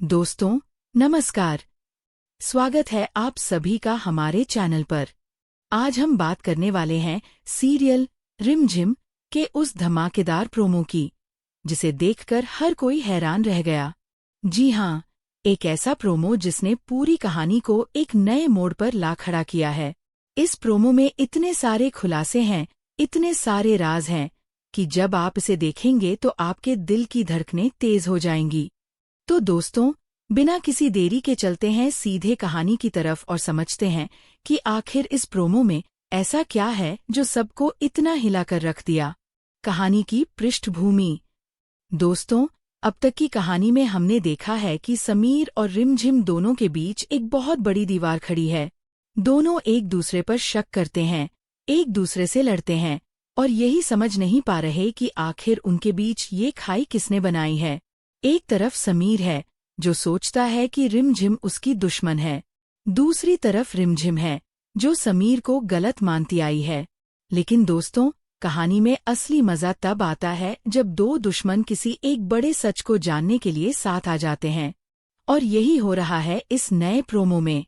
दोस्तों नमस्कार। स्वागत है आप सभी का हमारे चैनल पर। आज हम बात करने वाले हैं सीरियल रिमझिम के उस धमाकेदार प्रोमो की जिसे देखकर हर कोई हैरान रह गया। जी हाँ, एक ऐसा प्रोमो जिसने पूरी कहानी को एक नए मोड़ पर ला खड़ा किया है। इस प्रोमो में इतने सारे खुलासे हैं, इतने सारे राज हैं कि जब आप इसे देखेंगे तो आपके दिल की धड़कनें तेज हो जाएंगी। तो दोस्तों, बिना किसी देरी के चलते हैं सीधे कहानी की तरफ और समझते हैं कि आखिर इस प्रोमो में ऐसा क्या है जो सबको इतना हिलाकर रख दिया। कहानी की पृष्ठभूमि। दोस्तों, अब तक की कहानी में हमने देखा है कि समीर और रिमझिम दोनों के बीच एक बहुत बड़ी दीवार खड़ी है। दोनों एक दूसरे पर शक करते हैं, एक दूसरे से लड़ते हैं और यही समझ नहीं पा रहे कि आखिर उनके बीच ये खाई किसने बनाई है। एक तरफ समीर है जो सोचता है कि रिमझिम उसकी दुश्मन है, दूसरी तरफ रिमझिम है जो समीर को गलत मानती आई है। लेकिन दोस्तों, कहानी में असली मजा तब आता है जब दो दुश्मन किसी एक बड़े सच को जानने के लिए साथ आ जाते हैं। और यही हो रहा है इस नए प्रोमो में।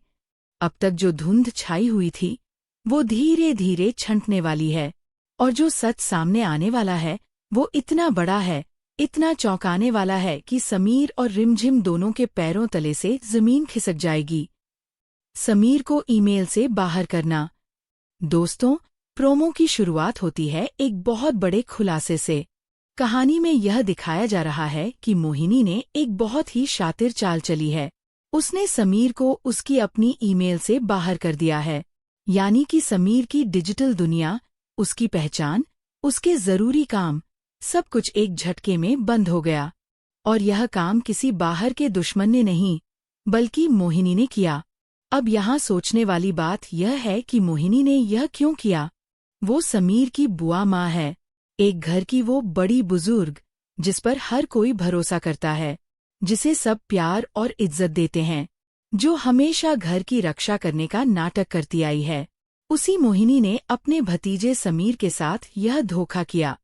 अब तक जो धुंध छाई हुई थी वो धीरे धीरे छंटने वाली है और जो सच सामने आने वाला है वो इतना बड़ा है, इतना चौंकाने वाला है कि समीर और रिमझिम दोनों के पैरों तले से जमीन खिसक जाएगी। समीर को ईमेल से बाहर करना। दोस्तों, प्रोमो की शुरुआत होती है एक बहुत बड़े खुलासे से। कहानी में यह दिखाया जा रहा है कि मोहिनी ने एक बहुत ही शातिर चाल चली है। उसने समीर को उसकी अपनी ईमेल से बाहर कर दिया है। यानी कि समीर की डिजिटल दुनिया, उसकी पहचान, उसके जरूरी काम, सब कुछ एक झटके में बंद हो गया। और यह काम किसी बाहर के दुश्मन ने नहीं बल्कि मोहिनी ने किया। अब यहाँ सोचने वाली बात यह है कि मोहिनी ने यह क्यों किया। वो समीर की बुआ माँ है, एक घर की वो बड़ी बुजुर्ग जिस पर हर कोई भरोसा करता है, जिसे सब प्यार और इज्जत देते हैं, जो हमेशा घर की रक्षा करने का नाटक करती आई है। उसी मोहिनी ने अपने भतीजे समीर के साथ यह धोखा किया।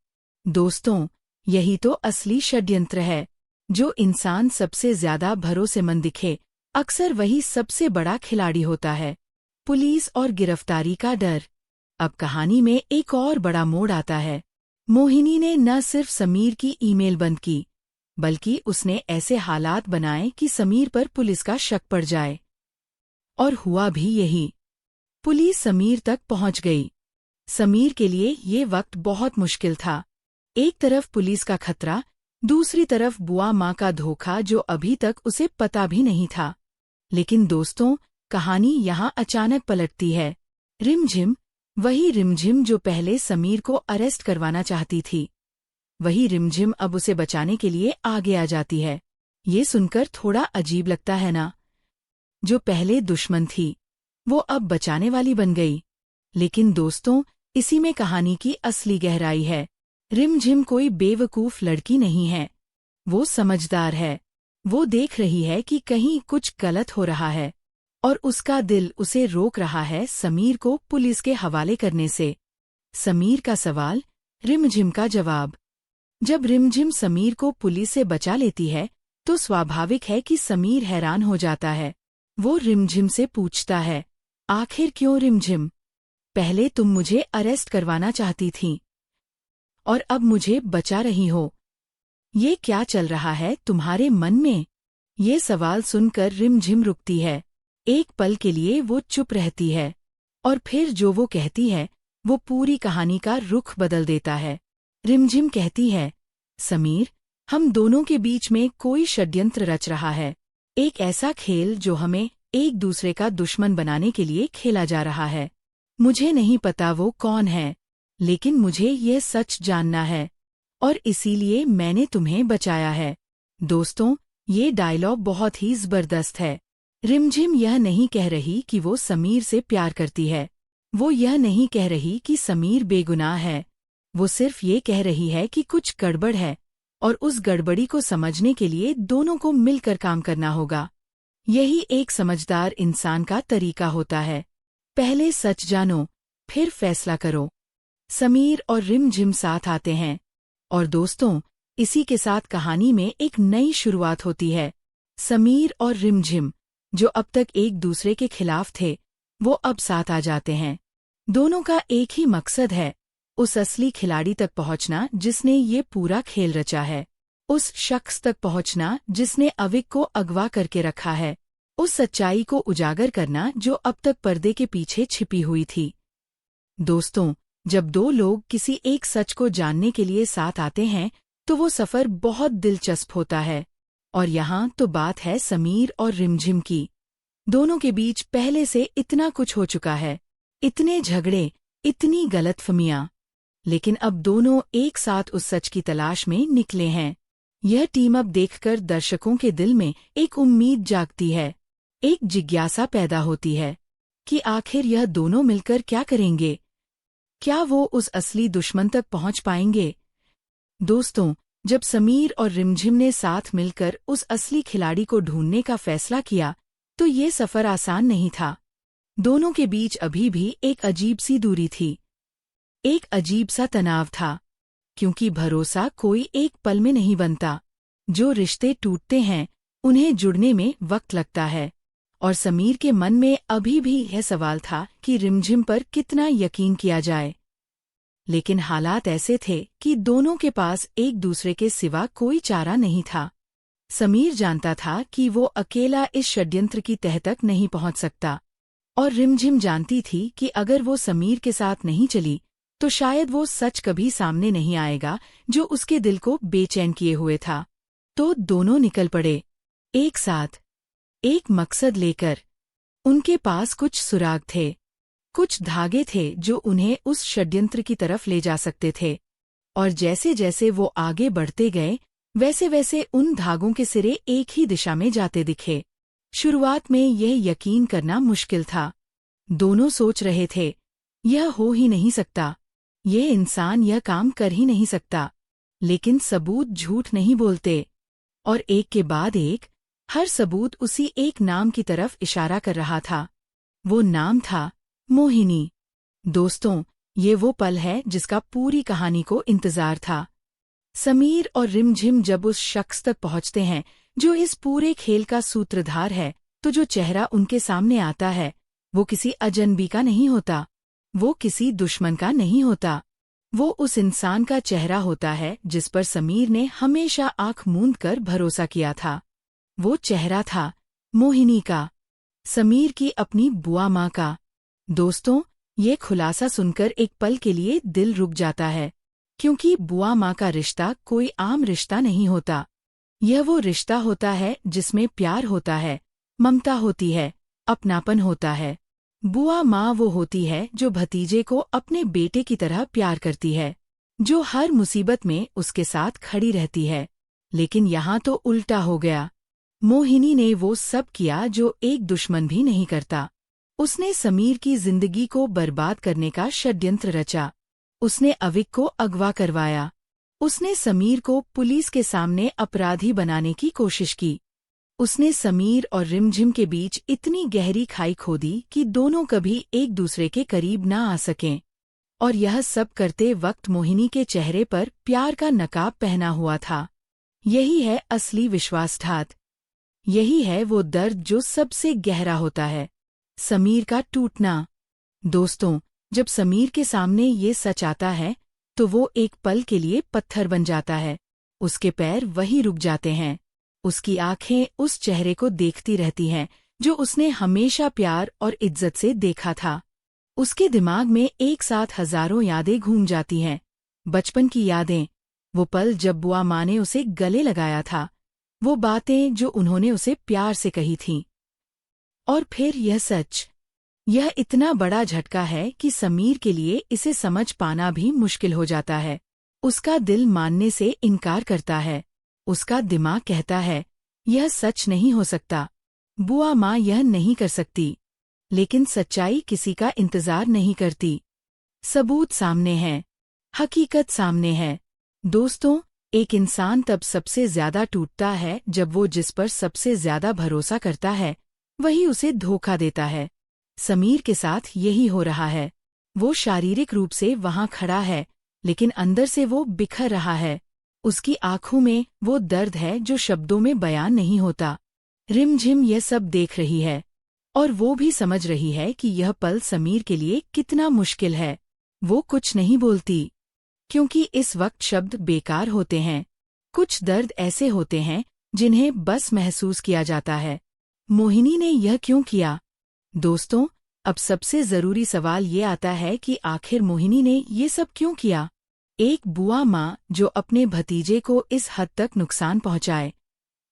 दोस्तों, यही तो असली षड्यंत्र है। जो इंसान सबसे ज्यादा भरोसेमंद दिखे, अक्सर वही सबसे बड़ा खिलाड़ी होता है। पुलिस और गिरफ्तारी का डर। अब कहानी में एक और बड़ा मोड़ आता है। मोहिनी ने न सिर्फ समीर की ईमेल बंद की, बल्कि उसने ऐसे हालात बनाए कि समीर पर पुलिस का शक पड़ जाए। और हुआ भी यही। पुलिस समीर तक पहुंच गई। समीर के लिए ये वक्त बहुत मुश्किल था। एक तरफ पुलिस का खतरा, दूसरी तरफ बुआ माँ का धोखा जो अभी तक उसे पता भी नहीं था। लेकिन दोस्तों, कहानी यहाँ अचानक पलटती है। रिमझिम, वही रिमझिम जो पहले समीर को अरेस्ट करवाना चाहती थी, वही रिमझिम अब उसे बचाने के लिए आगे आ जाती है। ये सुनकर थोड़ा अजीब लगता है ना। जो पहले दुश्मन थी वो अब बचाने वाली बन गई। लेकिन दोस्तों, इसी में कहानी की असली गहराई है। रिमझिम कोई बेवकूफ लड़की नहीं है, वो समझदार है। वो देख रही है कि कहीं कुछ गलत हो रहा है और उसका दिल उसे रोक रहा है समीर को पुलिस के हवाले करने से। समीर का सवाल, रिमझिम का जवाब। जब रिमझिम समीर को पुलिस से बचा लेती है तो स्वाभाविक है कि समीर हैरान हो जाता है। वो रिमझिम से पूछता है, आखिर क्यों रिमझिम? पहले तुम मुझे अरेस्ट करवाना चाहती थीं और अब मुझे बचा रही हो। ये क्या चल रहा है तुम्हारे मन में? ये सवाल सुनकर रिमझिम रुकती है। एक पल के लिए वो चुप रहती है और फिर जो वो कहती है वो पूरी कहानी का रुख बदल देता है। रिमझिम कहती है, समीर, हम दोनों के बीच में कोई षड्यंत्र रच रहा है। एक ऐसा खेल जो हमें एक दूसरे का दुश्मन बनाने के लिए खेला जा रहा है। मुझे नहीं पता वो कौन है, लेकिन मुझे यह सच जानना है और इसीलिए मैंने तुम्हें बचाया है। दोस्तों, ये डायलॉग बहुत ही जबरदस्त है। रिमझिम यह नहीं कह रही कि वो समीर से प्यार करती है, वो यह नहीं कह रही कि समीर बेगुनाह है। वो सिर्फ ये कह रही है कि कुछ गड़बड़ है और उस गड़बड़ी को समझने के लिए दोनों को मिलकर काम करना होगा। यही एक समझदार इंसान का तरीका होता है। पहले सच जानो, फिर फैसला करो। समीर और रिमझिम साथ आते हैं और दोस्तों, इसी के साथ कहानी में एक नई शुरुआत होती है। समीर और रिमझिम, जो अब तक एक दूसरे के खिलाफ थे, वो अब साथ आ जाते हैं। दोनों का एक ही मकसद है, उस असली खिलाड़ी तक पहुंचना जिसने ये पूरा खेल रचा है। उस शख्स तक पहुंचना जिसने अविक को अगवा करके रखा है। उस सच्चाई को उजागर करना जो अब तक पर्दे के पीछे छिपी हुई थी। दोस्तों, जब दो लोग किसी एक सच को जानने के लिए साथ आते हैं तो वो सफर बहुत दिलचस्प होता है। और यहाँ तो बात है समीर और रिमझिम की। दोनों के बीच पहले से इतना कुछ हो चुका है, इतने झगड़े, इतनी गलतफहमियां, लेकिन अब दोनों एक साथ उस सच की तलाश में निकले हैं। यह टीम अप देखकर दर्शकों के दिल में एक उम्मीद जागती है, एक जिज्ञासा पैदा होती है कि आखिर यह दोनों मिलकर क्या करेंगे। क्या वो उस असली दुश्मन तक पहुंच पाएंगे? दोस्तों, जब समीर और रिमझिम ने साथ मिलकर उस असली खिलाड़ी को ढूंढने का फैसला किया तो ये सफर आसान नहीं था। दोनों के बीच अभी भी एक अजीब सी दूरी थी, एक अजीब सा तनाव था, क्योंकि भरोसा कोई एक पल में नहीं बनता। जो रिश्ते टूटते हैं उन्हें जुड़ने में वक्त लगता है। और समीर के मन में अभी भी यह सवाल था कि रिमझिम पर कितना यकीन किया जाए। लेकिन हालात ऐसे थे कि दोनों के पास एक दूसरे के सिवा कोई चारा नहीं था। समीर जानता था कि वो अकेला इस षड्यंत्र की तह तक नहीं पहुंच सकता, और रिमझिम जानती थी कि अगर वो समीर के साथ नहीं चली तो शायद वो सच कभी सामने नहीं आएगा जो उसके दिल को बेचैन किए हुए था। तो दोनों निकल पड़े, एक साथ, एक मकसद लेकर। उनके पास कुछ सुराग थे, कुछ धागे थे जो उन्हें उस षड्यंत्र की तरफ ले जा सकते थे। और जैसे जैसे वो आगे बढ़ते गए वैसे वैसे उन धागों के सिरे एक ही दिशा में जाते दिखे। शुरुआत में यह यकीन करना मुश्किल था। दोनों सोच रहे थे, यह हो ही नहीं सकता, यह इंसान यह काम कर ही नहीं सकता। लेकिन सबूत झूठ नहीं बोलते, और एक के बाद एक हर सबूत उसी एक नाम की तरफ इशारा कर रहा था। वो नाम था मोहिनी। दोस्तों, ये वो पल है जिसका पूरी कहानी को इंतजार था। समीर और रिमझिम जब उस शख्स तक पहुंचते हैं जो इस पूरे खेल का सूत्रधार है, तो जो चेहरा उनके सामने आता है वो किसी अजनबी का नहीं होता, वो किसी दुश्मन का नहीं होता। वो उस इंसान का चेहरा होता है जिस पर समीर ने हमेशा आंख मूंद कर भरोसा किया था। वो चेहरा था मोहिनी का, समीर की अपनी बुआ माँ का। दोस्तों, ये खुलासा सुनकर एक पल के लिए दिल रुक जाता है, क्योंकि बुआ माँ का रिश्ता कोई आम रिश्ता नहीं होता। यह वो रिश्ता होता है जिसमें प्यार होता है, ममता होती है, अपनापन होता है। बुआ माँ वो होती है जो भतीजे को अपने बेटे की तरह प्यार करती है, जो हर मुसीबत में उसके साथ खड़ी रहती है। लेकिन यहाँ तो उल्टा हो गया। मोहिनी ने वो सब किया जो एक दुश्मन भी नहीं करता। उसने समीर की जिंदगी को बर्बाद करने का षड्यंत्र रचा। उसने अविक को अगवा करवाया। उसने समीर को पुलिस के सामने अपराधी बनाने की कोशिश की। उसने समीर और रिमझिम के बीच इतनी गहरी खाई खोदी कि दोनों कभी एक दूसरे के करीब ना आ सकें। और यह सब करते वक्त मोहिनी के चेहरे पर प्यार का नकाब पहना हुआ था। यही है असली विश्वासघात। यही है वो दर्द जो सबसे गहरा होता है, समीर का टूटना। दोस्तों, जब समीर के सामने ये सच आता है तो वो एक पल के लिए पत्थर बन जाता है। उसके पैर वहीं रुक जाते हैं। उसकी आंखें उस चेहरे को देखती रहती हैं जो उसने हमेशा प्यार और इज्जत से देखा था। उसके दिमाग में एक साथ हजारों यादें घूम जाती हैं। बचपन की यादें, वो पल जब बुआ माँ ने उसे गले लगाया था, वो बातें जो उन्होंने उसे प्यार से कही थीं। और फिर यह सच। यह इतना बड़ा झटका है कि समीर के लिए इसे समझ पाना भी मुश्किल हो जाता है। उसका दिल मानने से इनकार करता है। उसका दिमाग कहता है, यह सच नहीं हो सकता, बुआ माँ यह नहीं कर सकती। लेकिन सच्चाई किसी का इंतजार नहीं करती। सबूत सामने हैं, हकीकत सामने है। दोस्तों, एक इंसान तब सबसे ज्यादा टूटता है जब वो जिस पर सबसे ज्यादा भरोसा करता है वही उसे धोखा देता है। समीर के साथ यही हो रहा है। वो शारीरिक रूप से वहां खड़ा है, लेकिन अंदर से वो बिखर रहा है। उसकी आंखों में वो दर्द है जो शब्दों में बयान नहीं होता। रिमझिम यह सब देख रही है और वो भी समझ रही है कि यह पल समीर के लिए कितना मुश्किल है। वो कुछ नहीं बोलती क्योंकि इस वक्त शब्द बेकार होते हैं। कुछ दर्द ऐसे होते हैं जिन्हें बस महसूस किया जाता है। मोहिनी ने यह क्यों किया? दोस्तों, अब सबसे जरूरी सवाल ये आता है कि आखिर मोहिनी ने ये सब क्यों किया? एक बुआ माँ जो अपने भतीजे को इस हद तक नुकसान पहुंचाए,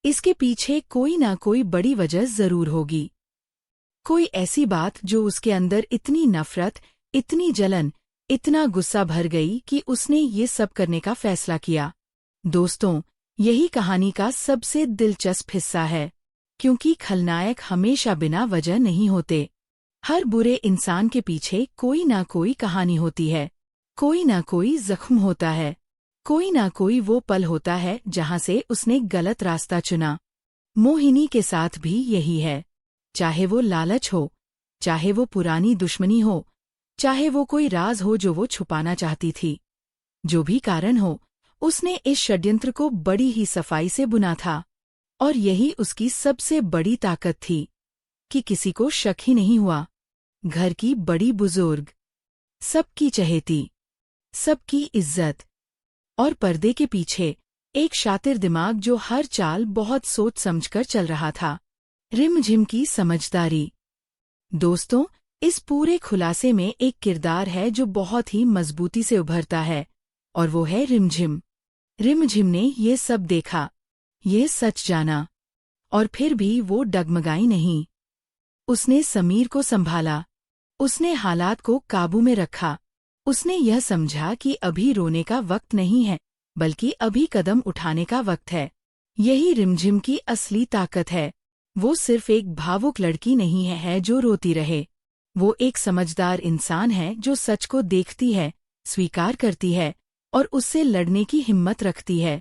इसके पीछे कोई ना कोई बड़ी वजह जरूर होगी। कोई ऐसी बात जो उसके अंदर इतनी नफरत, इतनी जलन, इतना गुस्सा भर गई कि उसने ये सब करने का फैसला किया। दोस्तों, यही कहानी का सबसे दिलचस्प हिस्सा है, क्योंकि खलनायक हमेशा बिना वजह नहीं होते। हर बुरे इंसान के पीछे कोई ना कोई कहानी होती है, कोई ना कोई जख्म होता है, कोई ना कोई वो पल होता है जहां से उसने गलत रास्ता चुना। मोहिनी के साथ भी यही है। चाहे वो लालच हो, चाहे वो पुरानी दुश्मनी हो, चाहे वो कोई राज हो जो वो छुपाना चाहती थी, जो भी कारण हो, उसने इस षड्यंत्र को बड़ी ही सफाई से बुना था। और यही उसकी सबसे बड़ी ताकत थी कि किसी को शक ही नहीं हुआ। घर की बड़ी बुजुर्ग, सबकी चहेती, सबकी इज्जत, और पर्दे के पीछे एक शातिर दिमाग जो हर चाल बहुत सोच समझकर चल रहा था। रिमझिम की समझदारी। दोस्तों, इस पूरे खुलासे में एक किरदार है जो बहुत ही मजबूती से उभरता है, और वो है रिमझिम। रिमझिम ने ये सब देखा, ये सच जाना, और फिर भी वो डगमगाई नहीं। उसने समीर को संभाला, उसने हालात को काबू में रखा। उसने यह समझा कि अभी रोने का वक्त नहीं है, बल्कि अभी कदम उठाने का वक्त है। यही रिमझिम की असली ताकत है। वो सिर्फ एक भावुक लड़की नहीं है जो रोती रहे। वो एक समझदार इंसान है जो सच को देखती है, स्वीकार करती है और उससे लड़ने की हिम्मत रखती है।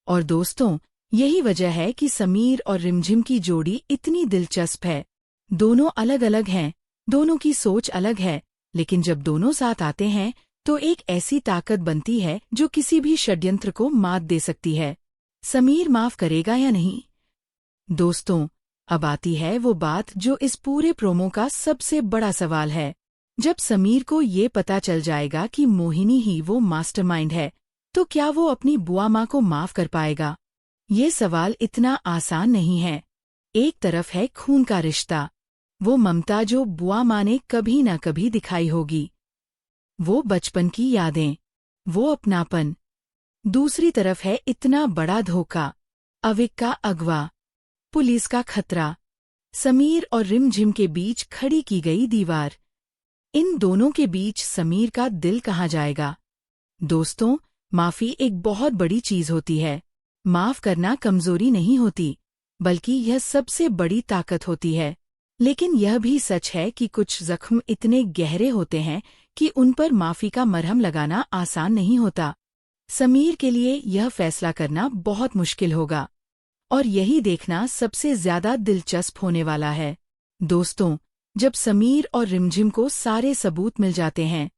और दोस्तों, यही वजह है कि समीर और रिमझिम की जोड़ी इतनी दिलचस्प है। दोनों अलग अलग हैं, दोनों की सोच अलग है, लेकिन जब दोनों साथ आते हैं तो एक ऐसी ताकत बनती है जो किसी भी षड्यंत्र को मात दे सकती है। समीर माफ करेगा या नहीं? दोस्तों, अब आती है वो बात जो इस पूरे प्रोमो का सबसे बड़ा सवाल है। जब समीर को ये पता चल जाएगा कि मोहिनी ही वो मास्टरमाइंड है, तो क्या वो अपनी बुआ माँ को माफ कर पाएगा? ये सवाल इतना आसान नहीं है। एक तरफ है खून का रिश्ता, वो ममता जो बुआ माँ ने कभी न कभी दिखाई होगी, वो बचपन की यादें, वो अपनापन। दूसरी तरफ है इतना बड़ा धोखा, अविक का अगवा, पुलिस का खतरा, समीर और रिमझिम के बीच खड़ी की गई दीवार। इन दोनों के बीच समीर का दिल कहाँ जाएगा? दोस्तों, माफी एक बहुत बड़ी चीज होती है। माफ करना कमजोरी नहीं होती, बल्कि यह सबसे बड़ी ताकत होती है। लेकिन यह भी सच है कि कुछ जख्म इतने गहरे होते हैं कि उन पर माफी का मरहम लगाना आसान नहीं होता। समीर के लिए यह फैसला करना बहुत मुश्किल होगा, और यही देखना सबसे ज्यादा दिलचस्प होने वाला है। दोस्तों, जब समीर और रिमझिम को सारे सबूत मिल जाते हैं,